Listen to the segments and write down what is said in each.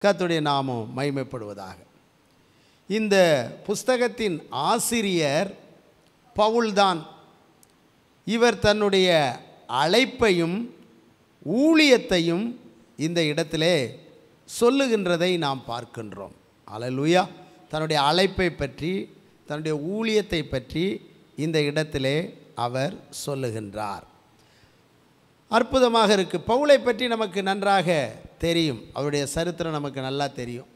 கர்த்தருடைய நாமம் மகிமைப்படுவதாக. இந்த புஸ்தகத்தின் ஆசிரியர் பவுல்தான். இவர் தன்னுடைய அழைப்பையும் ஊழியத்தையும் இந்த இடத்திலே சொல்லுகின்றதை நாம் பார்க்கின்றோம். அல்லேலூயா. தன்னுடைய அழைப்பை பற்றி தன்னுடைய ஊழியத்தை பற்றி இந்த இடத்திலே அவர் சொல்லுகின்றார். அற்புதமாக இருக்குது. பவுலை பற்றி நமக்கு நன்றாக தெரியும். அவருடைய சரித்திரம் நமக்கு நல்லா தெரியும்.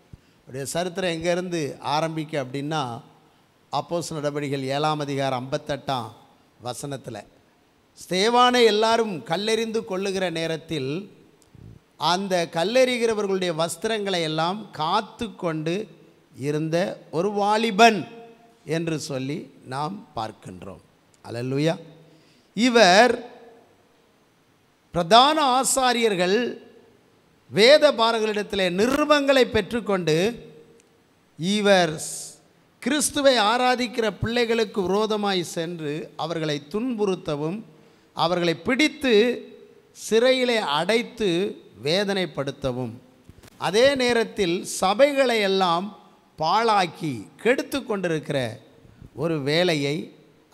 அவருடைய சரித்திரம் எங்கேருந்து ஆரம்பிக்க அப்படின்னா அப்போஸ்தலர் நடபடிகள் 7ஆம் அதிகாரம் 58ஆம் வசனத்தில் ஸ்தேவானை எல்லாரும் கல்லெறிந்து கொள்ளுகிற நேரத்தில் அந்த கல்லெறிகிறவர்களுடைய வஸ்திரங்களை எல்லாம் காத்து கொண்டு இருந்த ஒரு வாலிபன் என்று சொல்லி நாம் பார்க்கின்றோம். அல்லேலூயா. இவர் பிரதான ஆசாரியர்கள் வேத பாரகர்களிடத்திலே நிருபங்களை பெற்றுக்கொண்டு இவர் கிறிஸ்துவை ஆராதிக்கிற பிள்ளைகளுக்கு விரோதமாய் சென்று அவர்களை துன்புறுத்தவும் அவர்களை பிடித்து சிறையிலே அடைத்து வேதனைப்படுத்தவும் அதே நேரத்தில் சபைகளை எல்லாம் பாழாக்கி கெடுத்து கொண்டிருக்கிற ஒரு வேலையை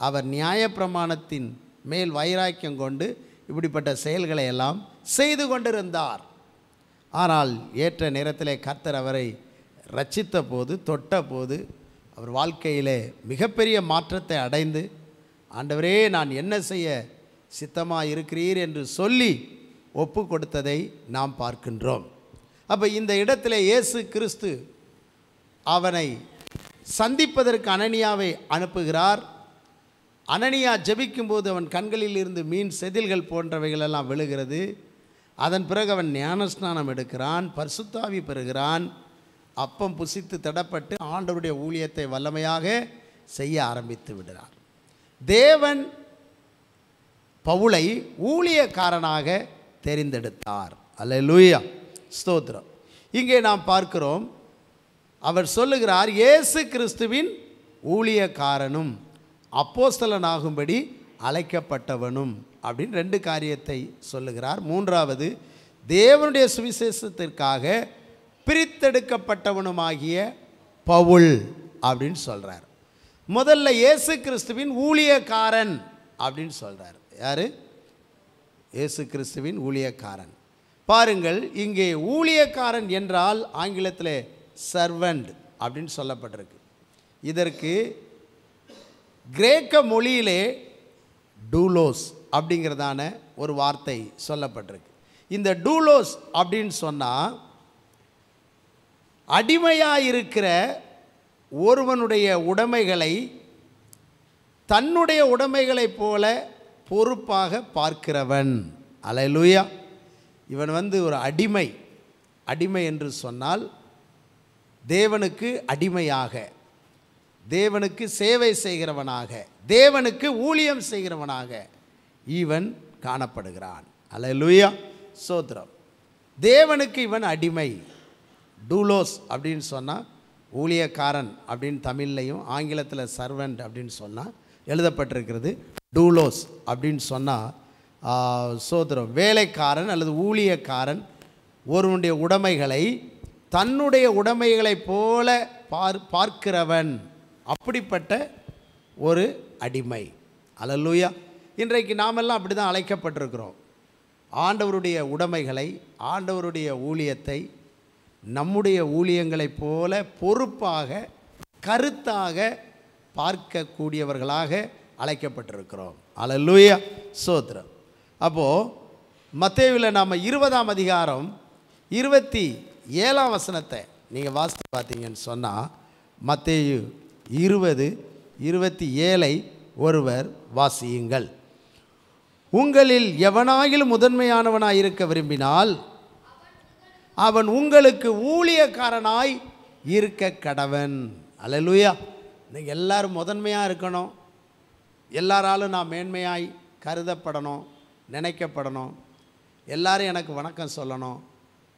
அவர் நியாயப்பிரமாணத்தின் மேல் வைராக்கியம் கொண்டு இப்படிப்பட்ட செயல்களை எல்லாம் செய்து கொண்டிருந்தார். ஆனால் ஏற்ற நேரத்திலே கர்த்தர் அவரை ரட்சித்த போது தொட்ட போது அவர் வாழ்க்கையிலே மிகப்பெரிய மாற்றத்தை அடைந்து, ஆண்டவரே நான் என்ன செய்ய சித்தமாக இருக்கிறீர் என்று சொல்லி ஒப்பு கொடுத்ததை நாம் பார்க்கின்றோம். அப்போ இந்த இடத்துல இயேசு கிறிஸ்து அவனை சந்திப்பதற்கு அனனியாவை அனுப்புகிறார். அனனியா ஜெபிக்கும்போது அவன் கண்களில் இருந்து மீன் செதில்கள் போன்றவைகளெல்லாம் விழுகிறது. அதன் பிறகு அவன் ஞானஸ்நானம் எடுக்கிறான், பரிசுத்தாவி பெறுகிறான், அப்பம் புசித்து தடப்பட்டு ஆண்டவருடைய ஊழியத்தை வல்லமையாக செய்ய ஆரம்பித்து விடுகிறார். தேவன் பவுலை ஊழியக்காரனாக தெரிந்தெடுத்தார். அல்லேலூயா, ஸ்தோத்திரம். இங்கே நாம் பார்க்கிறோம், அவர் சொல்லுகிறார் இயேசு கிறிஸ்துவின் ஊழியக்காரனும் அப்போஸ்தலனாகும்படி அழைக்கப்பட்டவனும் அப்படின்னு 2 காரியத்தை சொல்லுகிறார். மூன்றாவது, தேவனுடைய சுவிசேஷத்திற்காக பிரித்தெடுக்கப்பட்டவனுமாகிய பவுல் அப்படின்னு சொல்கிறார். முதல்ல இயேசு கிறிஸ்துவின் ஊழியக்காரன் அப்படின்னு சொல்கிறார். யார்? இயேசு கிறிஸ்துவின் ஊழியக்காரன். பாருங்கள், இங்கே ஊழியக்காரன் என்றால் ஆங்கிலத்தில் சர்வண்ட் அப்படின்னு சொல்லப்பட்டிருக்கு. இதற்கு கிரேக்க மொழியிலே டூலோஸ் அப்படிங்கிறதான ஒரு வார்த்தை சொல்லப்பட்டிருக்கு. இந்த டூலோஸ் அப்படின்னு சொன்னால் அடிமையாக இருக்கிற ஒருவனுடைய உடைமைகளை தன்னுடைய உடைமைகளைப் போல பொறுப்பாக பார்க்கிறவன். அல்லேலூயா. இவன் ஒரு அடிமை என்று சொன்னால் தேவனுக்கு அடிமையாக, தேவனுக்கு சேவை செய்கிறவனாக, தேவனுக்கு ஊழியம் செய்கிறவனாக இவன் காணப்படுகிறான். அல்லேலூயா, ஸ்தோத்திரம். தேவனுக்கு இவன் அடிமை. டூலோஸ் அப்படின்னு சொன்னால் ஊழியக்காரன் அப்படின்னு தமிழ்லையும் ஆங்கிலத்தில் சர்வெண்ட் அப்படின்னு சொன்னால் எழுதப்பட்டிருக்கிறது. டூலோஸ் அப்படின்னு சொன்னால் ஸ்தோத்திரம் வேலைக்காரன் அல்லது ஊழியக்காரன் ஒருவனுடைய உடைமைகளை தன்னுடைய உடைமைகளைப் போல பார்க்கிறவன், அப்படிப்பட்ட ஒரு அடிமை. அல்லேலூயா. இன்றைக்கு நாமெல்லாம் அப்படி தான் அழைக்கப்பட்டிருக்கிறோம். ஆண்டவருடைய உடைமைகளை, ஆண்டவருடைய ஊழியத்தை நம்முடைய ஊழியங்களைப் போல பொறுப்பாக கருத்தாக பார்க்கக்கூடியவர்களாக அழைக்கப்பட்டிருக்கிறோம். அல்லேலூயா, ஸ்தோத்திரம். அப்போது மத்தேயுவில் நாம் 20ஆம் அதிகாரம் 27ஆம் வசனத்தை நீங்கள் வாசித்து பார்த்தீங்கன்னு சொன்னால், மத்தேயு 20:27 ஒருவர் வாசியுங்கள். உங்களில் எவனாகிலும் முதன்மையானவனாய் இருக்க விரும்பினால் அவன் உங்களுக்கு ஊழியக்காரனாய் இருக்க கடவன். அல்லேலூயா. நீங்கள் எல்லாரும் முதன்மையாக இருக்கணும், எல்லாராலும் நான் மேன்மையாய் கருதப்படணும், நினைக்கப்படணும், எல்லாரும் எனக்கு வணக்கம் சொல்லணும்,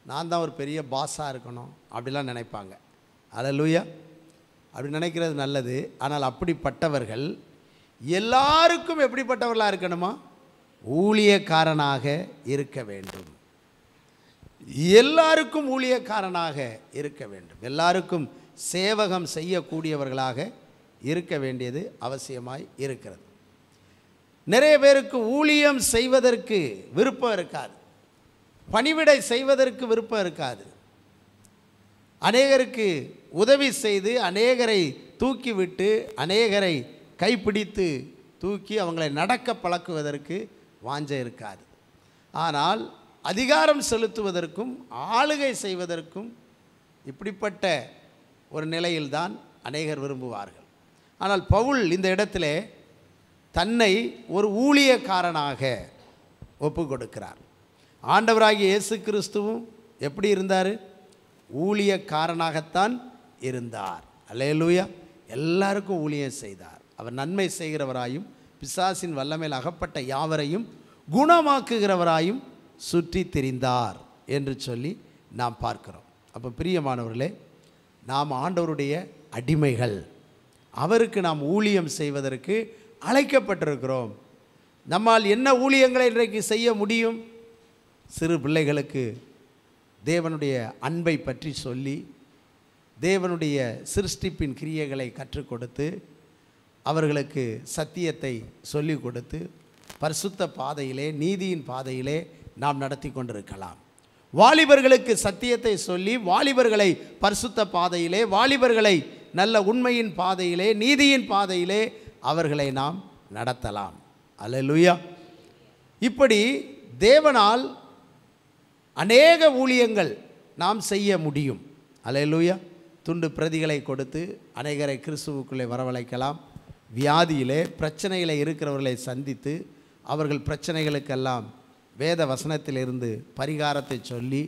நான் தான் ஒரு பெரிய பாஸாக இருக்கணும் அப்படிலாம் நினைப்பாங்க. அல்லேலூயா. அப்படி நினைக்கிறது நல்லது. ஆனால் அப்படிப்பட்டவர்கள் எல்லாருக்கும் எப்படிப்பட்டவர்களாக இருக்கணுமா? ஊழியக்காரனாக இருக்க வேண்டும். எல்லாருக்கும் ஊழியக்காரனாக இருக்க வேண்டும், எல்லாருக்கும் சேவகம் செய்யக்கூடியவர்களாக இருக்க வேண்டியது அவசியமாய் இருக்கிறது. நிறைய பேருக்கு ஊழியம் செய்வதற்கு விருப்பம் இருக்காது, பணிவிடை செய்வதற்கு விருப்பம் இருக்காது. அநேகருக்கு உதவி செய்து அநேகரை தூக்கிவிட்டு அநேகரை கைப்பிடித்து தூக்கி அவங்களை நடக்க பழக்குவதற்கு வாஞ்சை இருக்காது. ஆனால் அதிகாரம் செலுத்துவதற்கும் ஆளுகை செய்வதற்கும் இப்படிப்பட்ட ஒரு நிலையில்தான் அநேகர் விரும்புவார்கள். ஆனால் பவுல் இந்த இடத்திலே தன்னை ஒரு ஊழியக்காரனாக ஒப்பு கொடுக்கிறார். ஆண்டவராகிய இயேசு கிறிஸ்துவும் எப்படி இருந்தார்? ஊழியக்காரனாகத்தான் இருந்தார். அல்லேலூயா. எல்லாருக்கும் ஊழியம் செய்தார். அவர் நன்மை செய்கிறவராயும் பிசாசின் வல்லமையில் அகப்பட்ட யாவரையும் குணமாக்குகிறவராயும் சுற்றி திரிந்தார் என்று சொல்லி நாம் பார்க்கிறோம். அப்போ பிரியமானவர்களே, நாம் ஆண்டவருடைய அடிமைகள், அவருக்கு நாம் ஊழியம் செய்வதற்கு அழைக்கப்பட்டிருக்கிறோம். நம்மால் என்ன ஊழியங்களை இன்றைக்கு செய்ய முடியும்? சிறு பிள்ளைகளுக்கு தேவனுடைய அன்பை பற்றி சொல்லி தேவனுடைய சிருஷ்டிப்பின் கிரியைகளை கற்றுக் கொடுத்து அவர்களுக்கு சத்தியத்தை சொல்லிக் கொடுத்து பரிசுத்த பாதையிலே நீதியின் பாதையிலே நாம் நடத்தி கொண்டிருக்கலாம். வாலிபர்களுக்கு சத்தியத்தை சொல்லி வாலிபர்களை பரிசுத்த பாதையிலே, வாலிபர்களை நல்ல உண்மையின் பாதையிலே, நீதியின் பாதையிலே அவர்களை நாம் நடத்தலாம். அல்லேலூயா. இப்படி தேவனால் அநேக ஊழியங்கள் நாம் செய்ய முடியும். அல்லேலூயா. துண்டு பிரதிகளை கொடுத்து அநேகரை கிறிஸ்துவுக்குள்ளே வரவழைக்கலாம். வியாதியிலே பிரச்சனைகளை இருக்கிறவர்களை சந்தித்து அவர்கள் பிரச்சனைகளுக்கெல்லாம் வேத வசனத்திலிருந்து பரிகாரத்தை சொல்லி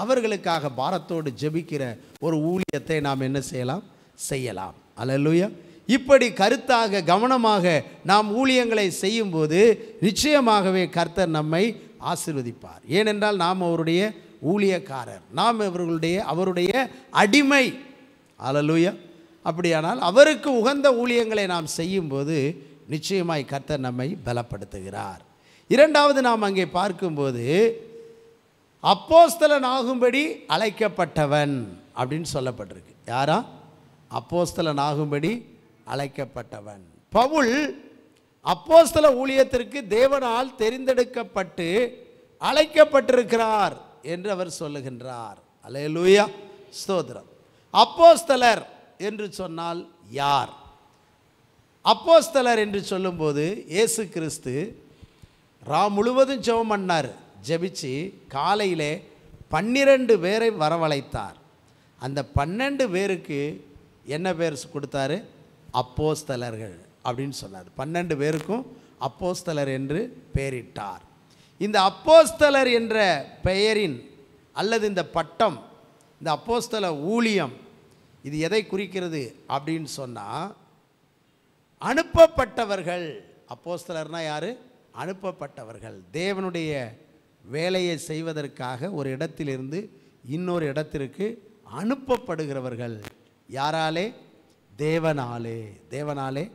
அவர்களுக்காக பாரத்தோடு ஜெபிக்கிற ஒரு ஊழியத்தை நாம் என்ன செய்யலாம். அல்லேலூயா. இப்படி கருத்தாக கவனமாக நாம் ஊழியங்களை செய்யும்போது நிச்சயமாகவே கர்த்தர் நம்மை ஆசீர்வதிப்பார். ஏனென்றால் நாம் அவருடைய ஊழியக்காரர், நாம் அவருடைய அடிமை. அல்லேலூயா. அப்படியானால் அவருக்கு உகந்த ஊழியங்களை நாம் செய்யும்போது நிச்சயமாய் கர்த்தர் நம்மை பலப்படுத்துகிறார். இரண்டாவது நாம் அங்கே பார்க்கும்போது அப்போஸ்தலன் ஆகும்படி அழைக்கப்பட்டவன் அப்படின்னு சொல்லப்பட்டிருக்கு. யாரா? அப்போஸ்தலன் ஆகும்படி அழைக்கப்பட்டவன். பவுல் அப்போஸ்தல ஊழியத்திற்கு தேவனால் தெரிந்தெடுக்கப்பட்டு அழைக்கப்பட்டிருக்கிறார் என்று அவர் சொல்லுகின்றார். அல்லேலூயா. ஸ்தோத்திரம். அப்போஸ்தலர் என்று சொன்னால் யார்? அப்போஸ்தலர் என்று சொல்லும்போது இயேசு கிறிஸ்து முழுவதும் ஜெபம் பண்ணார். ஜெபிச்சு காலையிலே 12 பேரை வரவழைத்தார். அந்த 12 பேருக்கு என்ன பேர் கொடுத்தாரு? அப்போஸ்தலர்கள் அப்படின்னு சொன்னார். 12 பேருக்கும் அப்போஸ்தலர் என்று பெயரிட்டார். இந்த அப்போஸ்தலர் என்ற பெயரின் அல்லது இந்த பட்டம், இந்த அப்போஸ்தல ஊழியம், இது எதை குறிக்கிறது அப்படின்னு சொன்னால் அனுப்பப்பட்டவர்கள். அப்போஸ்தலர்னா யார்? அனுப்பப்பட்டவர்கள். தேவனுடைய வேலையை செய்வதற்காக ஒரு இடத்திலிருந்து இன்னொரு இடத்திற்கு அனுப்பப்படுகிறவர்கள். யாராலே? தேவனாலே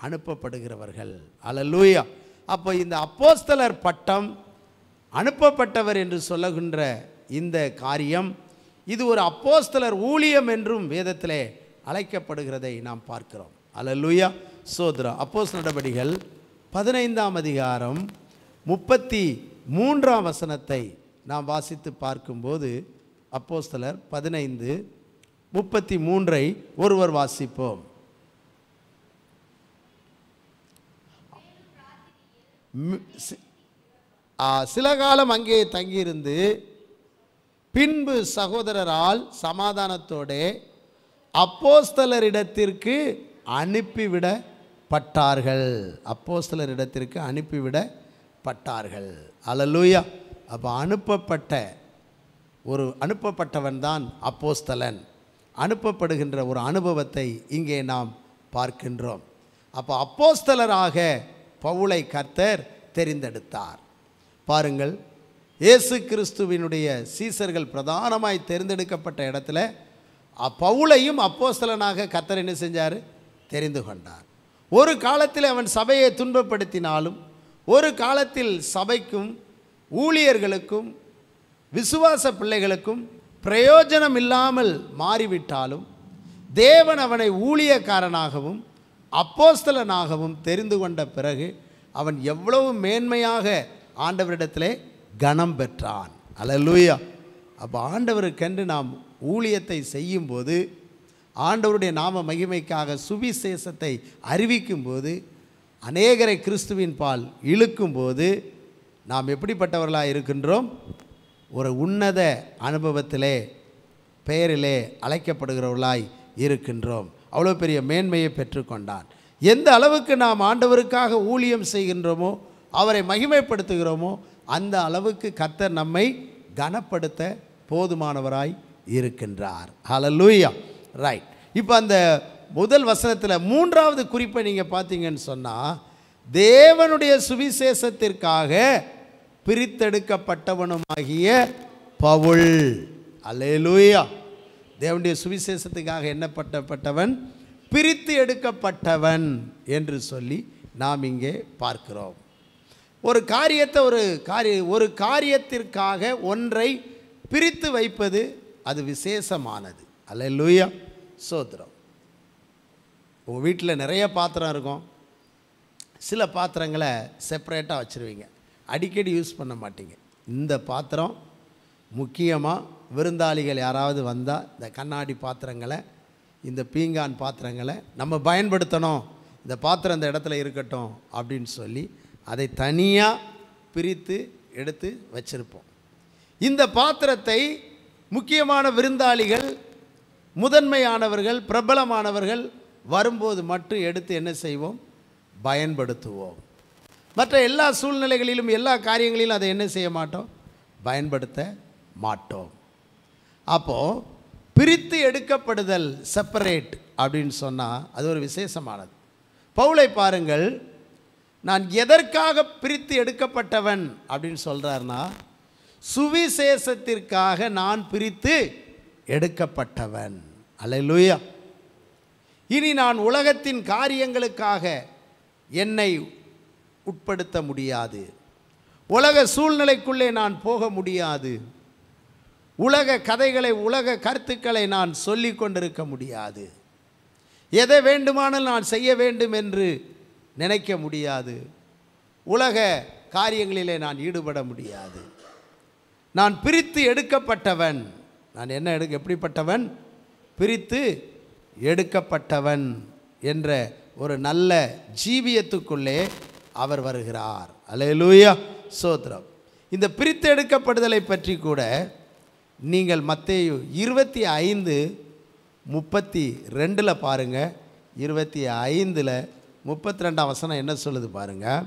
அனுப்பப்படுகிறவர்கள். அல்லேலூயா. அப்போ இந்த அப்போஸ்தலர் பட்டம், அனுப்பப்பட்டவர் என்று சொல்லுகின்ற இந்த காரியம், இது ஒரு அப்போஸ்தலர் ஊழியம் என்றும் வேதத்திலே அழைக்கப்படுகிறதை நாம் பார்க்கிறோம். அல்லேலூயா. சோத்ரா. அப்போஸ்தலர் நடபடிகள் 15ஆம் அதிகாரம் 33ஆம் வசனத்தை நாம் வாசித்து பார்க்கும்போது, அப்போஸ்தலர் 15:33 ஒருவர் வாசிப்போம். சில காலம் அங்கே தங்கியிருந்து பின்பு சகோதரரால் சமாதானத்தோடு அப்போஸ்தலரிடத்திற்கு அனுப்பிவிடப்பட்டார்கள். அப்போஸ்தலரிடத்திற்கு அனுப்பிவிடப்பட்டார்கள். அல்லேலூயா. அப்போ அனுப்பப்பட்டவன் தான் அப்போஸ்தலன். அனுப்பப்படுகின்ற ஒரு அனுபவத்தை இங்கே நாம் பார்க்கின்றோம். அப்போ அப்போஸ்தலராக பவுலை கர்த்தர் தெரிந்தெடுத்தார். பாருங்கள், இயேசு கிறிஸ்துவினுடைய சீசர்கள் பிரதானமாய் தெரிந்தெடுக்கப்பட்ட இடத்துல பவுலையும் அப்போஸ்தலனாக கர்த்தர் என்ன செஞ்சார்? தெரிந்து கொண்டார். ஒரு காலத்தில் அவன் சபையை துன்பப்படுத்தினாலும் ஒரு காலத்தில் சபைக்கும் ஊழியர்களுக்கும் விசுவாச பிள்ளைகளுக்கும் பிரயோஜனம் இல்லாமல் மாறிவிட்டாலும் தேவன் அவனை ஊழியக்காரனாகவும் அப்போஸ்தலனாகவும் தெரிந்து கொண்ட பிறகு அவன் எவ்வளவு மேன்மையாக ஆண்டவரிடத்திலே கனம் பெற்றான். அல்லேலூயா. அப்போ ஆண்டவருக்கென்று நாம் ஊழியத்தை செய்யும்போது, ஆண்டவருடைய நாம மகிமைக்காக சுவிசேஷத்தை அறிவிக்கும்போது, அநேகரை கிறிஸ்துவின் பால் இழுக்கும்போது நாம் எப்படிப்பட்டவர்களாக இருக்கின்றோம்? ஒரு உன்னத அனுபவத்திலே பெயரிலே அழைக்கப்படுகிறவர்களாய் இருக்கின்றோம். அவ்வளோ பெரிய மேன்மையை பெற்றுக்கொண்டான். எந்த அளவுக்கு நாம் ஆண்டவருக்காக ஊழியம் செய்கின்றோமோ, அவரை மகிமைப்படுத்துகிறோமோ, அந்த அளவுக்கு கர்த்தர் நம்மை கனப்படுத்த போதுமானவராய் இருக்கின்றார். ஹல்லேலூயா. ரைட். இப்போ அந்த முதல் வசனத்தில் மூன்றாவது குறிப்பை நீங்கள் பார்த்தீங்கன்னு சொன்னால், தேவனுடைய சுவிசேஷத்திற்காக பிரித்தெடுக்கப்பட்டவனுமாகிய பவுல். அல்லேலூயா. தேவனுடைய சுவிசேஷத்துக்காக என்னப்பட்டவன்? பிரித்து எடுக்கப்பட்டவன் என்று சொல்லி நாம் இங்கே பார்க்கிறோம். ஒரு காரியத்தை ஒரு காரியத்திற்காக ஒன்றை பிரித்து வைப்பது அது விசேஷமானது. அல்லேலூயா. சோத்திரம். உங்கள் வீட்டில் நிறைய பாத்திரம் இருக்கும். சில பாத்திரங்களை செப்பரேட்டாக வச்சுருவீங்க, அடிக்கடி யூஸ் பண்ண மாட்டீங்க. இந்த பாத்திரம் முக்கியமாக விருந்தாளிகள் யாராவது வந்தால் இந்த கண்ணாடி பாத்திரங்களை, இந்த பீங்கான் பாத்திரங்களை நம்ம பயன்படுத்தணும், இந்த பாத்திரம் இந்த இடத்துல இருக்கட்டும் அப்படின்னு சொல்லி அதை தனியாக பிரித்து எடுத்து வச்சுருப்போம். இந்த பாத்திரத்தை முக்கியமான விருந்தாளிகள், முதன்மையானவர்கள், பிரபலமானவர்கள் வரும்போது மட்டும் எடுத்து என்ன செய்வோம்? பயன்படுத்துவோம். மற்ற எல்லா சூழ்நிலைகளிலும் எல்லா காரியங்களிலும் அதை என்ன செய்ய மாட்டோம்? பயன்படுத்த மாட்டோம். அப்போது பிரித்து எடுக்கப்படுதல், செப்பரேட் அப்படின்னு சொன்னால் அது ஒரு விசேஷமானது. பவுலை பாருங்கள், நான் எதற்காக பிரித்து எடுக்கப்பட்டவன் அப்படின்னு சொல்கிறார்னா, சுவிசேஷத்திற்காக நான் பிரித்து எடுக்கப்பட்டவன். அல்லேலூயா. இனி நான் உலகத்தின் காரியங்களுக்காக என்னை உட்படுத்த முடியாது, உலக சூழ்நிலைக்குள்ளே நான் போக முடியாது, உலக கதைகளை, உலக கருத்துக்களை நான் சொல்லி கொண்டிருக்க முடியாது, எதை வேண்டுமானால் நான் செய்ய வேண்டும் என்று நினைக்க முடியாது, உலக காரியங்களிலே நான் ஈடுபட முடியாது. நான் பிரித்து எடுக்கப்பட்டவன். நான் எப்படிப்பட்டவன்? பிரித்து எடுக்கப்பட்டவன் என்ற ஒரு நல்ல ஜீவியத்துக்குள்ளே அவர் வருகிறார். அல்லேலூயா. சோத்ரம். இந்த பிரித்து எடுக்கப்படுதலை பற்றி கூட நீங்கள் மத்தேயு 25:32 பாருங்கள். 25:32 வசனம் என்ன சொல்லுது பாருங்கள்.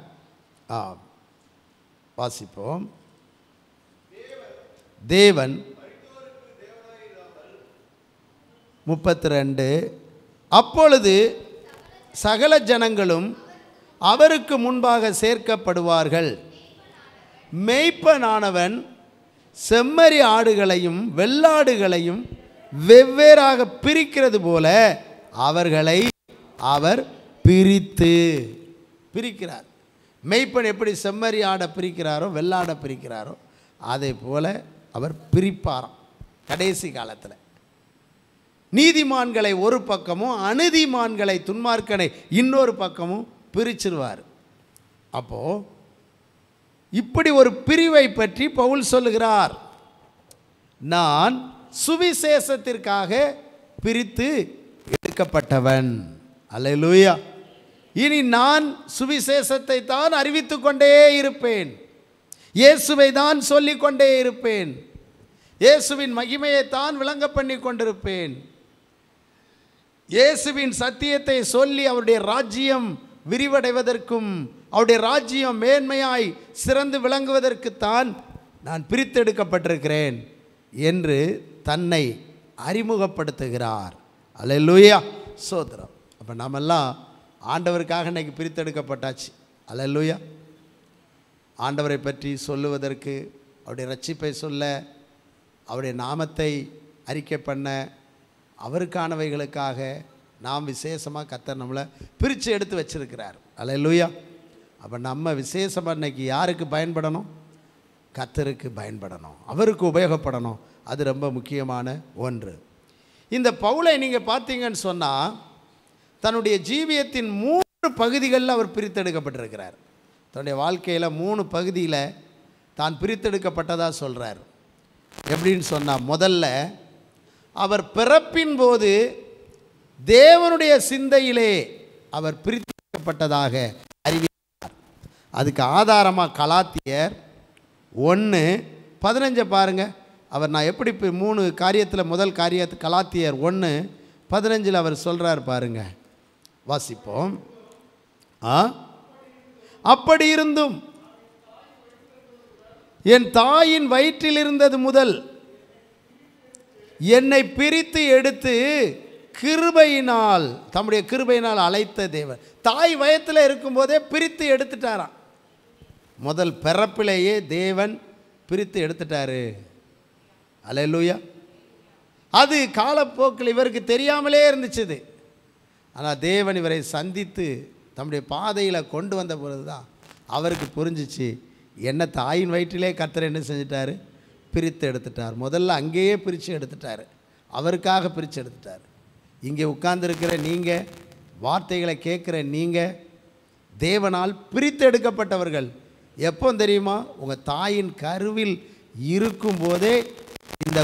வாசிப்போம். தேவன் 32 அப்பொழுது சகல ஜனங்களும் அவருக்கு முன்பாக சேர்க்கப்படுவார்கள். மேய்ப்பனானவன் செம்மறி ஆடுகளையும் வெள்ளாடுகளையும் வெவ்வேறாக பிரிக்கிறது போல அவர்களை அவர் பிரிக்கிறார். மேய்ப்பன் எப்படி செம்மறி ஆடை பிரிக்கிறாரோ, வெள்ளாடை பிரிக்கிறாரோ, அதே போல அவர் பிரிப்பாராம். கடைசி காலத்தில் நீதிமான்களை ஒரு பக்கமும், அநீதிமான்களை, துன்மார்க்கனை இன்னொரு பக்கமும் பிரிச்சிருவார். அப்போது இப்படி ஒரு பிரிவை பற்றி பவுல் சொல்லுகிறார். நான் சுவிசேஷத்திற்காக பிரித்து எடுக்கப்பட்டவன். அல்லேலூயா. இனி நான் சுவிசேஷத்தை தான் அறிவித்து கொண்டே இருப்பேன், இயேசுவை தான் சொல்லிக்கொண்டே இருப்பேன், இயேசுவின் மகிமையை தான் விளங்க பண்ணி கொண்டிருப்பேன், இயேசுவின் சத்தியத்தை சொல்லி அவருடைய ராஜ்யம் விரிவடைவதற்கும் அவருடைய ராஜ்யம் மேன்மையாய் சிறந்து விளங்குவதற்குத்தான் நான் பிரித்தெடுக்கப்பட்டிருக்கிறேன் என்று தன்னை அறிமுகப்படுத்துகிறார். அல்லேலூயா. சோத்திரம். அப்போ நாமெல்லாம் ஆண்டவருக்காக இன்றைக்கி பிரித்தெடுக்கப்பட்டாச்சு. அல்லேலூயா. ஆண்டவரை பற்றி சொல்லுவதற்கு, அவருடைய ரட்சிப்பை சொல்ல, அவருடைய நாமத்தை அறிக்கை பண்ண, அவருக்கானவைகளுக்காக நாம் விசேஷமாக கர்த்தர் நம்மளை பிரித்து எடுத்து வச்சிருக்கிறார். அல்லேலூயா. அப்போ நம்ம விசேஷமாக இன்றைக்கி யாருக்கு பயன்படணும்? கர்த்தருக்கு பயன்படணும், அவருக்கு உபயோகப்படணும். அது ரொம்ப முக்கியமான ஒன்று. இந்த பவுலை நீங்கள் பார்த்தீங்கன்னு சொன்னால் தன்னுடைய ஜீவியத்தின் 3 பகுதிகளில் அவர் பிரித்தெடுக்கப்பட்டிருக்கிறார். தன்னுடைய வாழ்க்கையில் 3 பகுதியில் தான் பிரித்தெடுக்கப்பட்டதாக சொல்கிறார். எப்படின்னு சொன்னால், முதல்ல அவர் பிறப்பின் போது தேவனுடைய சிந்தையிலே அவர் பிரித்தெடுக்கப்பட்டதாக அறிவித்தார். அதுக்கு ஆதாரமாக கலாத்தியர் 1:15 பாருங்கள். அவர் நான் எப்படி 3 காரியத்தில் முதல் காரியத்து கலாத்தியர் 1:15 அவர் சொல்கிறார் பாருங்க, வாசிப்போம். அப்படி இருந்தும் என் தாயின் வயிற்றில் இருந்தது முதல் என்னை பிரித்து எடுத்து கிருபையினால், தம்முடைய கிருபையினால் அழைத்த தேவன். தாய் வயத்தில் இருக்கும்போதே பிரித்து எடுத்துட்டாராம். முதல் பிறப்பிலேயே தேவன் பிரித்து எடுத்துட்டாரு. அல்லேலூயா. அது காலப்போக்கில் இவருக்கு தெரியாமலே இருந்துச்சு. ஆனால் தேவன் இவரை சந்தித்து தம்முடைய பாதையில் கொண்டு வந்த பொழுது தான் அவருக்கு புரிஞ்சிச்சு, என்ன தாயின் வயிற்றிலே கர்த்தர் என்ன செஞ்சிட்டார், பிரித்து எடுத்துட்டார். முதல்ல அங்கேயே பிரித்து எடுத்துட்டார், அவருக்காக பிரித்து எடுத்துட்டார். இங்கே உட்கார்ந்துருக்கிற நீங்கள், வார்த்தைகளை கேட்குற நீங்கள் தேவனால் பிரித்து எடுக்கப்பட்டவர்கள். எப்போ தெரியுமா? உங்கள் தாயின் கருவில் இருக்கும்போதே இந்த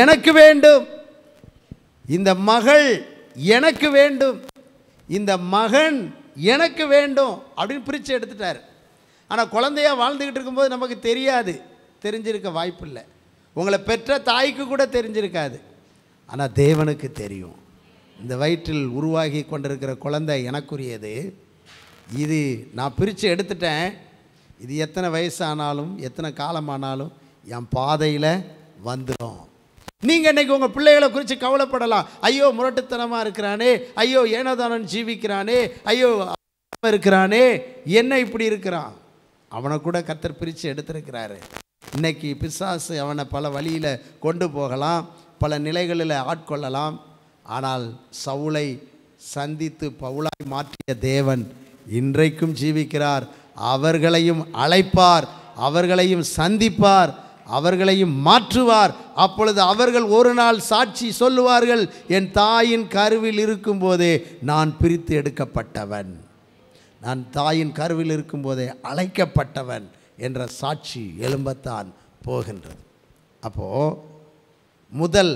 எனக்கு வேண்டும், இந்த மகள் எனக்கு வேண்டும், இந்த மகன் எனக்கு வேண்டும் அப்படின்னு பிரித்து எடுத்துட்டார். ஆனால் குழந்தையாக வாழ்ந்துக்கிட்டு இருக்கும்போது நமக்கு தெரியாது, தெரிஞ்சிருக்க வாய்ப்பு இல்லை. உங்களை பெற்ற தாய்க்கு கூட தெரிஞ்சிருக்காது. ஆனால் தேவனுக்கு தெரியும். இந்த வயிற்றில் உருவாகி கொண்டிருக்கிற குழந்தை எனக்குரியது, இது நான் பிரித்து எடுத்துட்டேன், இது எத்தனை வயசானாலும் எத்தனை காலமானாலும் என் பாதையில் வந்துடும். நீங்கள் இன்றைக்கி உங்கள் பிள்ளைகளை குறித்து கவலைப்படலாம். ஐயோ முரட்டுத்தனமாக இருக்கிறானே, ஐயோ ஏனோதானன் ஜீவிக்கிறானே, ஐயோ இருக்கிறானே, என்ன இப்படி இருக்கிறான். அவனை கூட கர்த்தர் பிரித்து எடுத்திருக்கிறாரு. இன்றைக்கி பிசாசு அவனை பல வழியில் கொண்டு போகலாம், பல நிலைகளில் ஆட்கொள்ளலாம். ஆனால் சவுலை சந்தித்து பவுலாய் மாற்றிய தேவன் இன்றைக்கும் ஜீவிக்கிறார். அவர்களையும் அழைப்பார், அவர்களையும் சந்திப்பார், அவர்களையும் மாற்றுவார். அப்பொழுது அவர்கள் ஒரு நாள் சாட்சி சொல்லுவார்கள், என் தாயின் கருவில் இருக்கும்போதே நான் பிரித்து எடுக்கப்பட்டவன், நான் தாயின் கருவில் இருக்கும்போதே அழைக்கப்பட்டவன் என்ற சாட்சி எழும்பத்தான் போகின்றது. அப்போது முதல்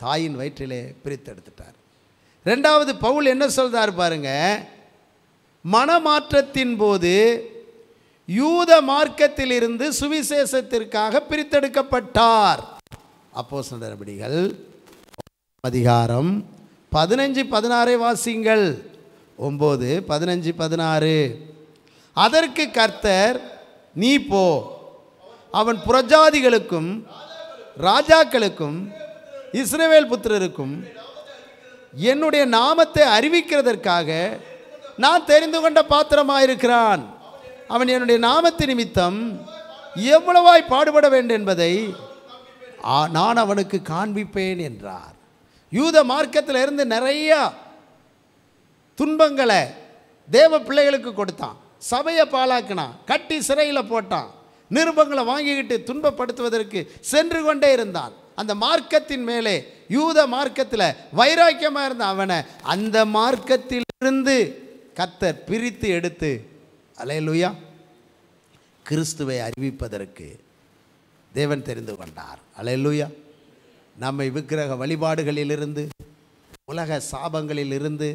தாயின் வயிற்றிலே பிரித்து எடுத்துட்டார். ரெண்டாவது பவுல் என்ன சொல்றார் பாருங்க, மனமாற்றத்தின் போது யூத மார்க்கத்திலிருந்து சுவிசேஷத்திற்காக பிரித்தெடுக்கப்பட்டார். அப்போஸ்தலர் நடபடிகள் அதிகாரம் 15-16 வாசிங்கள். 9:15-16. அதற்கு கர்த்தர், நீ போ, அவன் புறஜாதிகளுக்கும் ராஜாக்களுக்கும் இஸ்ரவேல் புத்திரருக்கும் என்னுடைய நாமத்தை அறிவிக்கிறதற்காக நான் தெரிந்து கொண்ட பாத்திரமாயிருக்கிறான். அவன் என்னுடைய நாமத்து நிமித்தம் எவ்வளவாய் பாடுபட வேண்டும் என்பதை நான் அவனுக்கு காண்பிப்பேன் என்றார். யூத மார்க்கத்தில் இருந்து நிறைய துன்பங்களை தேவ பிள்ளைகளுக்கு கொடுத்தான், சபையை பாழாக்கினான், கட்டி சிறையில் போட்டான், நிருபங்களை வாங்கிக்கிட்டு துன்பப்படுத்துவதற்கு சென்று கொண்டே இருந்தான். அந்த மார்க்கத்தின் மேலே, யூத மார்க்கத்தில் வைராக்கியமாக இருந்த அவனை அந்த மார்க்கத்திலிருந்து கர்த்தர் பிரித்து எடுத்து, அல்லேலூயா, கிறிஸ்துவை அறிவிப்பதற்கு தேவன் தெரிந்து கொண்டார். அல்லேலூயா. நம்மை விக்கிரக வழிபாடுகளிலிருந்து, உலக சாபங்களிலிருந்து,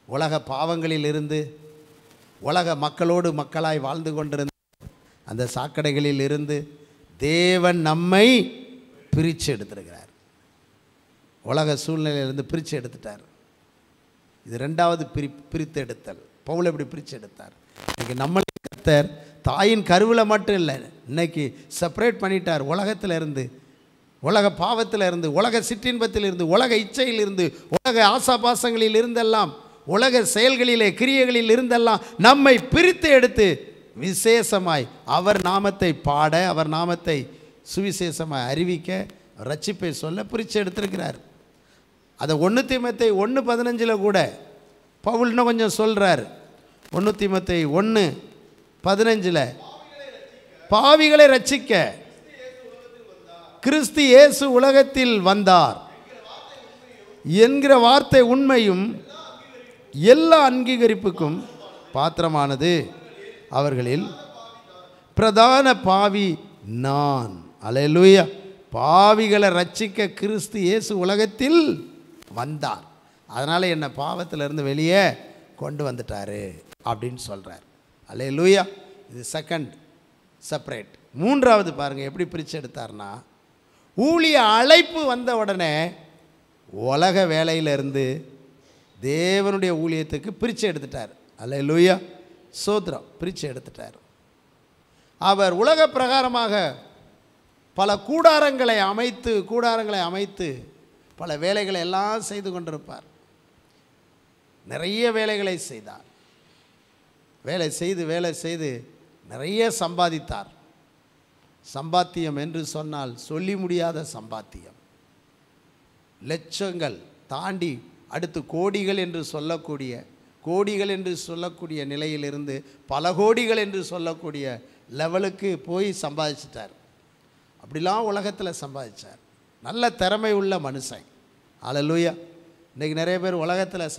உலக பாவங்களிலிருந்து, உலக மக்களோடு மக்களாய் வாழ்ந்து கொண்டிருந்த அந்த சாக்கடைகளில் இருந்து தேவன் நம்மை பிரித்து எடுத்திருக்கிறார். உலக சூழ்நிலையிலிருந்து பிரித்து எடுத்துட்டார். இது ரெண்டாவது பிரித்து எடுத்தல். பவுல் எப்படி பிரித்து எடுத்தார்? இன்றைக்கி நம்மளை கர்த்தர் தாயின் கருவில் மட்டும் இல்லை, இன்னைக்கு செப்பரேட் பண்ணிட்டார். உலகத்தில் இருந்து, உலக பாவத்தில் இருந்து, உலக சிற்றின்பத்தில் இருந்து, உலக இச்சையில் இருந்து, உலக ஆசாபாசங்களில் இருந்தெல்லாம், உலக செயல்களிலே கிரியைகளில் இருந்தெல்லாம் நம்மை பிரித்து எடுத்து விசேஷமாய் அவர் நாமத்தை பாட, அவர் நாமத்தை சுவிசேஷமாய் அறிவிக்க, ரட்சிப்பை சொல்ல பிரித்து எடுத்திருக்கிறார். அதை 1 தீமோத்தேயு 1:15 கூட பவுல் இன்னும் கொஞ்சம் சொல்கிறார். 1 தீமோத்தேயு 1:15 பாவிகளை ரட்சிக்க கிறிஸ்து இயேசு உலகத்தில் வந்தார் என்கிற வார்த்தை உண்மையும் எல்லா அங்கீகரிப்புக்கும் பாத்திரமானது. அவர்களில் பிரதான பாவி நான். அல்லேலூயா. பாவிகளை ரட்சிக்க கிறிஸ்து இயேசு உலகத்தில் வந்தார். அதனால் என்னை பாவத்திலிருந்து வெளியே கொண்டு வந்துட்டார் அப்படின்னு சொல்கிறார். அல்லேலூயா. இது செகண்ட் செப்பரேட். மூன்றாவது பாருங்கள் எப்படி பிரித்து எடுத்தார்னா, ஊழிய அழைப்பு வந்த உடனே உலக வேலையிலிருந்து தேவனுடைய ஊழியத்துக்கு பிரித்து எடுத்துட்டார். அல்லேலூயா. சோத்ரம் பிரித்து எடுத்துட்டார். அவர் உலக பிரகாரமாக பல கூடாரங்களை அமைத்து பல வேலைகளை எல்லாம் செய்து கொண்டிருப்பார். நிறைய வேலைகளை செய்தார். வேலை செய்து நிறைய சம்பாதித்தார். சம்பாத்தியம் என்று சொன்னால் சொல்லி முடியாத சம்பாத்தியம். லட்சங்கள் தாண்டி அடுத்து கோடிகள் என்று சொல்லக்கூடிய நிலையிலிருந்து பல கோடிகள் என்று சொல்லக்கூடிய லெவலுக்கு போய் சம்பாதிச்சிட்டார். அப்படிலாம் உலகத்தில் சம்பாதிச்சார். நல்ல திறமை உள்ள மனுஷன். அல்லேலூயா. இன்றைக்கி நிறைய பேர் உலகத்தில்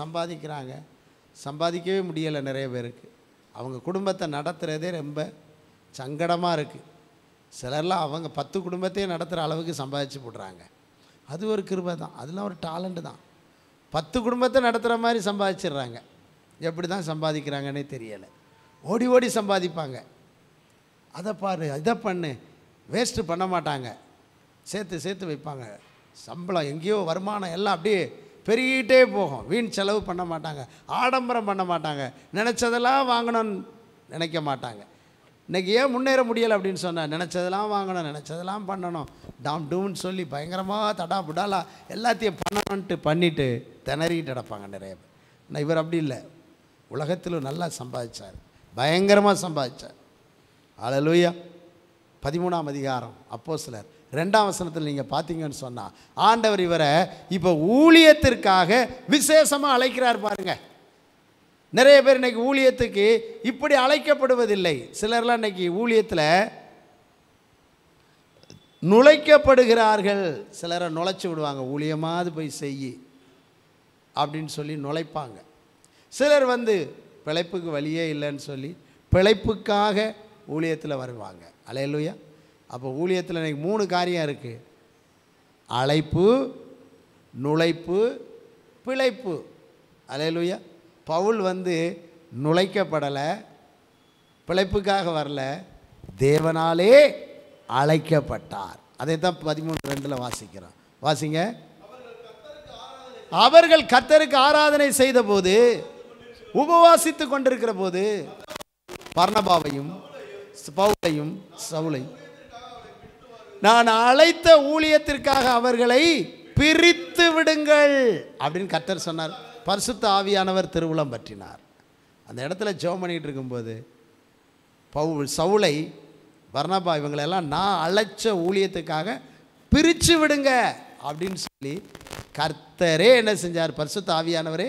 சம்பாதிக்கவே முடியலை. நிறைய பேருக்கு அவங்க குடும்பத்தை நடத்துகிறதே ரொம்ப சங்கடமாக இருக்குது. சிலர்லாம் அவங்க 10 குடும்பத்தையே நடத்துகிற அளவுக்கு சம்பாதிச்சு போடுறாங்க. அது ஒரு கிருபை தான். அதெல்லாம் ஒரு டேலண்ட் தான். 10 குடும்பத்தை நடத்துகிற மாதிரி சம்பாதிச்சிடுறாங்க. எப்படி தான் சம்பாதிக்கிறாங்கன்னே தெரியலை. ஓடி ஓடி சம்பாதிப்பாங்க. அதை பாரு, இதை பண்ணு, வேஸ்ட்டு பண்ண மாட்டாங்க. சேர்த்து வைப்பாங்க. சம்பளம் எங்கேயோ வருமானம் எல்லாம் அப்படியே பெருகிட்டே போகும். வீண் செலவு பண்ண மாட்டாங்க. ஆடம்பரம் பண்ண மாட்டாங்க. நினச்சதெல்லாம் வாங்கணும்னு நினைக்க மாட்டாங்க. இன்றைக்கி ஏன் முன்னேற முடியலை அப்படின்னு சொன்னால், நினச்சதெல்லாம் வாங்கணும், நினச்சதெல்லாம் பண்ணணும், டாம் டூம்னு சொல்லி பயங்கரமாக தடா புடாலா எல்லாத்தையும் பண்ணிவிட்டு திணறிக்கிட்டு கிடப்பாங்க நிறைய பேர். ஆனால் இவர் அப்படி இல்லை. உலகத்திலும் நல்லா சம்பாதிச்சார். பயங்கரமாக சம்பாதிச்சார். அல்லேலூயா. 13ஆம் அதிகாரம் அப்போஸ்தலர் 2ஆம் வசனத்தில் நீங்கள் பார்த்தீங்கன்னு சொன்னால், ஆண்டவர் இவரை இப்போ ஊழியத்திற்காக விசேஷமாக அழைக்கிறார் பாருங்கள். நிறைய பேர் இன்றைக்கி ஊழியத்துக்கு இப்படி அழைக்கப்படுவதில்லை. சிலர்லாம் இன்றைக்கி ஊழியத்தில் நுழைக்கப்படுகிறார்கள். சிலரை நுழைச்சி விடுவாங்க. ஊழியமாவது போய் செய் அப்படின்னு சொல்லி நுழைப்பாங்க. சிலர் பிழைப்புக்கு வழியே இல்லைன்னு சொல்லி பிழைப்புக்காக ஊழியத்தில் வருவாங்க. அல்லேலூயா. அப்போ ஊழியத்தில் இன்றைக்கி 3 காரியம் இருக்குது. அழைப்பு, நுழைப்பு, பிழைப்பு. அல்லேலூயா. பவுல் நுழைக்கப்படலை, பிழைப்புக்காக வரல, தேவனாலே அழைக்கப்பட்டார். அதை தான் 13:2 வாசிக்கிறோம். வாசிங்க. அவர்கள் கர்த்தருக்கு ஆராதனை செய்த போது, உபவாசித்து கொண்டிருக்கிற போது, பர்னபாவையும் பவுலையும் சவுலையும் நான் அழைத்த ஊழியத்திற்காக அவர்களை பிரித்து விடுங்கள் அப்படின்னு கர்த்தர் சொன்னார். பரிசுத்த ஆவியானவர் திருவுளம் பற்றினார். அந்த இடத்துல ஜெபம் பண்ணிகிட்டு இருக்கும்போது சவுலை, பர்னபா இவங்களெல்லாம் நான் அழைச்ச ஊழியத்துக்காக பிரித்து விடுங்க அப்படின்னு சொல்லி கர்த்தரே என்ன செஞ்சார்? பரிசுத்த ஆவியானவரே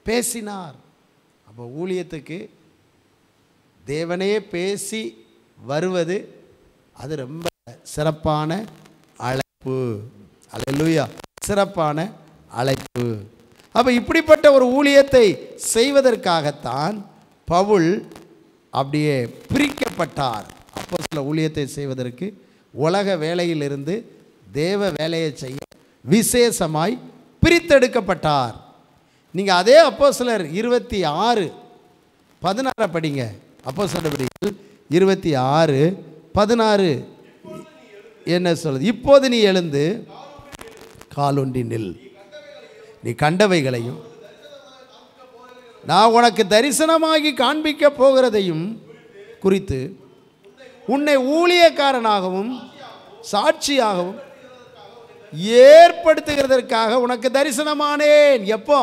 பேசினார். அப்போ ஊழியத்துக்கு தேவனே பேசி வருவது அது ரொம்ப சிறப்பான அழைப்பு. அல்லேலூயா. சிறப்பான அழைப்பு. அப்போ இப்படிப்பட்ட ஒரு ஊழியத்தை செய்வதற்காகத்தான் பவுல் அப்படியே பிரிக்கப்பட்டார். அப்போ சில ஊழியத்தை செய்வதற்கு உலக வேலையிலிருந்து தேவ வேலையை செய்ய விசேஷமாய் பிரித்தெடுக்கப்பட்டார். நீங்கள் அதே அப்போஸ்தலர் 26:16 படிங்க. அப்போஸ்தலர் 26:16 என்ன சொல்லுது? இப்போது நீ எழுந்து காலொண்டி நில், நீ கண்டவைகளையும் நான் உனக்கு தரிசனமாகி காண்பிக்க போகிறதையும் குறித்து உன்னை ஊழியக்காரனாகவும் சாட்சியாகவும் ஏற்படுத்துகிறதற்காக உனக்கு தரிசனமானேன். எப்போ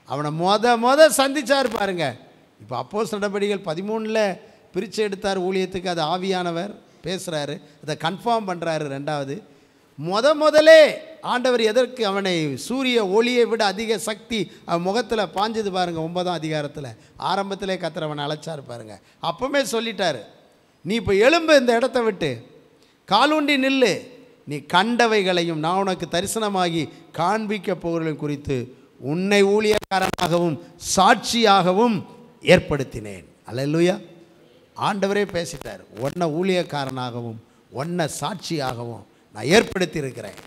அவனை சந்திச்சார் பாருங்க. இப்போ அப்போஸ்தலர் நடபடிகள் 13 பிரித்து எடுத்தார் ஊழியத்துக்கு. அது ஆவியானவர் பேசுகிறாரு, அதை கன்ஃபார்ம் பண்ணுறாரு. ரெண்டாவது முதலே ஆண்டவர் எதற்கு அவனை சூரிய ஒளியை விட அதிக சக்தி அவன் முகத்தில் பாஞ்சது பாருங்கள். 9ஆம் அதிகாரத்தில் ஆரம்பத்திலே கர்த்தர் அவனை அழைச்சார் பாருங்கள். அப்போவே சொல்லிட்டார், நீ இப்போ எழும்பு, இந்த இடத்த விட்டு காலூண்டி நில்லு, நீ கண்டவைகளையும் நான் உனக்கு தரிசனமாகி காண்பிக்க போகிறவர்கள் குறித்து உன்னை ஊழியக்காரனாகவும் சாட்சியாகவும் ஏற்படுத்தினேன். அல்லேலூயா. ஆண்டவரே பேசிட்டார், உன்னை ஊழியக்காரனாகவும் உன்னை சாட்சியாகவும் நான் ஏற்படுத்தி இருக்கிறேன்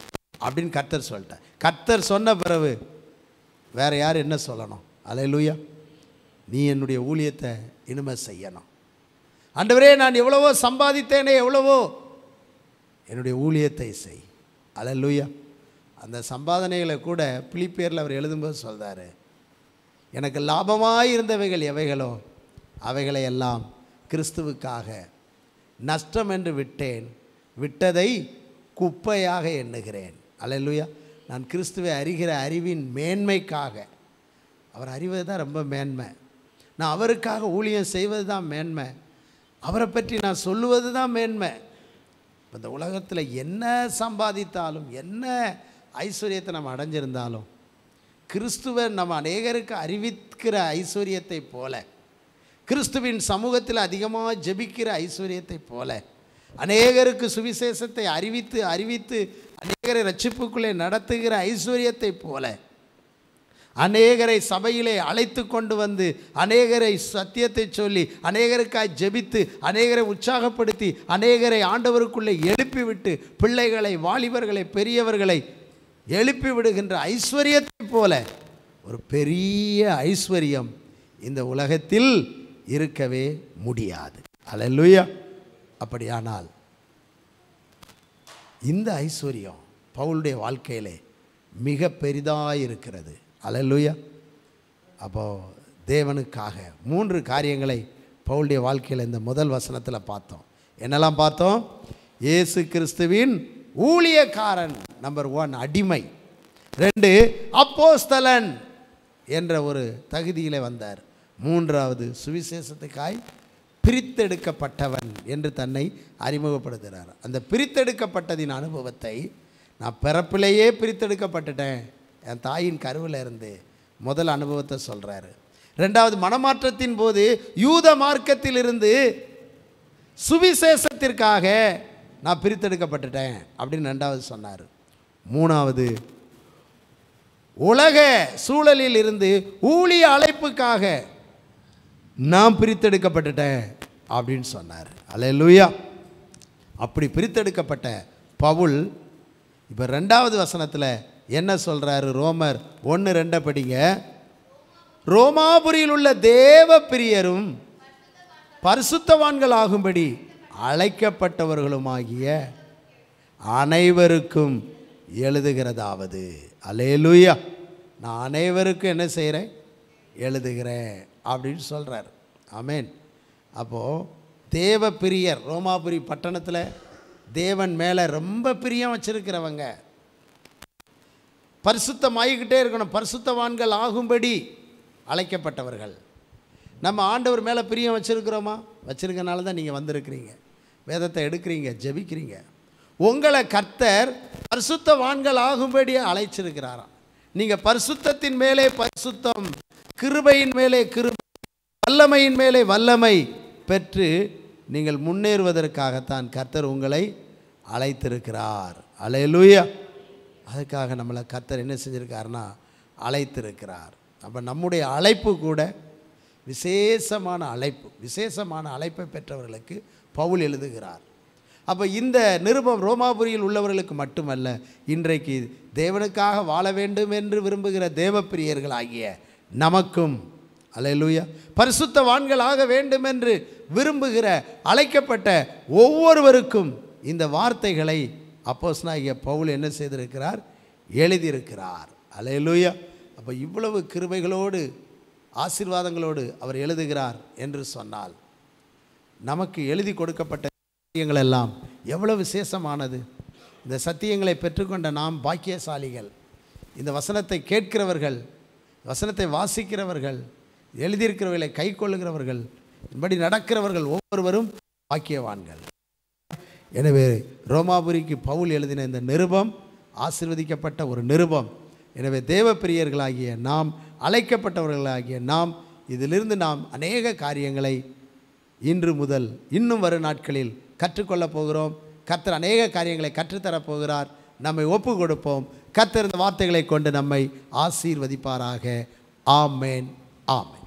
அப்படின்னு கர்த்தர் சொல்லிட்டார். கர்த்தர் சொன்ன பிறகு வேறு யார் என்ன சொல்லணும்? அல்லேலூயா. நீ என்னுடைய ஊழியத்தை இனிமே செய்யணும். ஆண்டவரே, நான் எவ்வளவோ சம்பாதித்தேனே, எவ்வளவோ, என்னுடைய ஊழியத்தை செய். அல்லேலூயா. அந்த சம்பாதனைகளை கூட பிலிப்பியரில் அவர் எழுதும்போது சொல்கிறார், எனக்கு லாபமாக இருந்தவைகள் எவைகளோ அவைகளை எல்லாம் கிறிஸ்துவுக்காக நஷ்டம் என்று விட்டேன், விட்டதை குப்பையாக எண்ணுகிறேன். அல்லேலூயா. நான் கிறிஸ்துவை அறிகிற அறிவின் மேன்மைக்காக, அவர் அறிவது தான் ரொம்ப மேன்மை, நான் அவருக்காக ஊழியம் செய்வது தான் மேன்மை, அவரை பற்றி நான் சொல்லுவது தான் மேன்மை. இந்த உலகத்தில் என்ன சம்பாதித்தாலும் என்ன ஐஸ்வர்யத்தை நம்ம அடைஞ்சிருந்தாலும் கிறிஸ்துவை நம்ம அநேகருக்கு அறிவிக்கிற ஐஸ்வர்யத்தை போல, கிறிஸ்துவின் சமூகத்தில் அதிகமாக ஜெபிக்கிற ஐஸ்வர்யத்தை போல, அநேகருக்கு சுவிசேஷத்தை அறிவித்து அறிவித்து அநேகரை ரட்சிப்புக்குள்ளே நடத்துகிற ஐஸ்வர்யத்தை போல, அநேகரை சபையிலே அழைத்து கொண்டு வந்து அநேகரை சத்தியத்தை சொல்லி அநேகருக்காய் ஜெபித்து அநேகரை உற்சாகப்படுத்தி அநேகரை ஆண்டவருக்குள்ளே எழுப்பிவிட்டு பிள்ளைகளை, வாலிபர்களை, பெரியவர்களை எழுப்பி விடுகின்ற ஐஸ்வர்யத்தை போல ஒரு பெரிய ஐஸ்வர்யம் இந்த உலகத்தில் இருக்கவே முடியாது. அல்லேலூயா. அப்படியானால் இந்த ஐஸ்வர்யம் பவுலுடைய வாழ்க்கையிலே மிக பெரிதாக இருக்கிறது. அல்லேலூயா. அப்போது தேவனுக்காக 3 காரியங்களை பவுலுடைய வாழ்க்கையில் இந்த முதல் வசனத்தில் பார்த்தோம். என்னெல்லாம் பார்த்தோம்? இயேசு கிறிஸ்துவின் ஊழியக்காரன், நம்பர் 1 அடிமை, 2 அப்போஸ்தலன் என்ற ஒரு தகுதியில் வந்தார், 3வது சுவிசேஷத்துக்காய் பிரித்தெடுக்கப்பட்டவன் என்று தன்னை அறிமுகப்படுத்துகிறார். அந்த பிரித்தெடுக்கப்பட்டதின் அனுபவத்தை, நான் பிறப்பிலேயே பிரித்தெடுக்கப்பட்டுட்டேன், என் தாயின் கருவில் இருந்து, முதல் அனுபவத்தை சொல்கிறாரு. 2வது மனமாற்றத்தின் போது யூத மார்க்கத்திலிருந்து சுவிசேஷத்திற்காக நான் பிரித்தெடுக்கப்பட்டுட்டேன் அப்படின்னு 2வது சொன்னார். 3வது உலக சூழலில் இருந்து ஊழிய அழைப்புக்காக நான் பிரித்தெடுக்கப்பட்டுட்டேன் அப்படின்னு சொன்னார். அல்லேலூயா. அப்படி பிரித்தெடுக்கப்பட்ட பவுல் இப்போ 2வது வசனத்தில் என்ன சொல்கிறாரு? ரோமர் 1:2 படிங்க. ரோமாபுரியில் உள்ள தேவ பிரியரும் பரிசுத்தவான்கள் ஆகும்படி அழைக்கப்பட்டவர்களுமாகிய அனைவருக்கும் எழுதுகிறதாவது. அல்லேலூயா. நான் அனைவருக்கும் என்ன செய்கிறேன்? எழுதுகிறேன் அப்படின்னு சொல்கிறார். ஆமேன். அப்போது தேவ பிரியர், ரோமாபுரி பட்டணத்தில் தேவன் மேலே ரொம்ப பிரியம் வச்சிருக்கிறவங்க, பரிசுத்தமாகிக்கிட்டே இருக்கணும், பரிசுத்தவான்கள் ஆகும்படி அழைக்கப்பட்டவர்கள். நம்ம ஆண்டவர் மேலே பிரியம் வச்சுருக்கிறோமா? வச்சுருக்கனால தான் நீங்கள் வந்திருக்கிறீங்க, வேதத்தை எடுக்கிறீங்க, ஜெபிக்கிறீங்க. உங்களை கர்த்தர் பரிசுத்தவான்கள் ஆகும்படி அழைச்சிருக்கிறாராம். நீங்கள் பரிசுத்தத்தின் மேலே பரிசுத்தம், கிருபையின் மேலே கிருபை, வல்லமையின் மேலே வல்லமை பெற்று நீங்கள் முன்னேறுவதற்காகத்தான் கர்த்தர் உங்களை அழைத்திருக்கிறார். அல்லேலூயா. அதுக்காக நம்மளை கர்த்தர் என்ன செஞ்சுருக்காருன்னா அழைத்திருக்கிறார். அப்போ நம்முடைய அழைப்பு கூட விசேஷமான அழைப்பு, விசேஷமான அழைப்பை பெற்றவர்களுக்கு பவுல் எழுதுகிறார். அப்போ இந்த நிருபம் ரோமாபுரியில் உள்ளவர்களுக்கு மட்டுமல்ல, இன்றைக்கு தேவனுக்காக வாழ வேண்டும் என்று விரும்புகிற தேவப்பிரியர்கள் ஆகிய நமக்கும், அல்லேலூயா, பரிசுத்தவான்களாக வேண்டும் என்று விரும்புகிற அழைக்கப்பட்ட ஒவ்வொருவருக்கும் இந்த வார்த்தைகளை அப்போஸ்தலனாகிய பவுல் என்ன செய்திருக்கிறார்? எழுதியிருக்கிறார். அல்லேலூயா. அப்போ இவ்வளவு கிருபைகளோடு ஆசீர்வாதங்களோடு அவர் எழுதுகிறார் என்று சொன்னால், நமக்கு எழுதி கொடுக்கப்பட்ட சத்தியங்கள் எல்லாம் எவ்வளவு விசேஷமானது. இந்த சத்தியங்களை பெற்றுக்கொண்ட நாம் பாக்கியசாலிகள். இந்த வசனத்தை கேட்கிறவர்கள், வசனத்தை வாசிக்கிறவர்கள், எழுதியிருக்கிறவர்களை கை கொள்ளுகிறவர்கள், இப்படி நடக்கிறவர்கள் ஒவ்வொருவரும் பாக்கியவான்கள். எனவே ரோமாபுரிக்கு பவுல் எழுதின இந்த நிருபம் ஆசீர்வதிக்கப்பட்ட ஒரு நிருபம். எனவே தேவ பிரியர்களாகிய நாம், அழைக்கப்பட்டவர்களாகிய நாம், இதிலிருந்து நாம் அநேக காரியங்களை இன்று முதல் இன்னும் வரும் நாட்களில் கற்றுக்கொள்ளப் போகிறோம். கர்த்தர் அநேக காரியங்களை கற்றுத்தரப் போகிறார். நம்மை ஒப்பு கொடுப்போம். கர்த்தர் இந்த வார்த்தைகளை கொண்டு நம்மை ஆசீர்வதிப்பாராக. ஆமேன், ஆமேன்.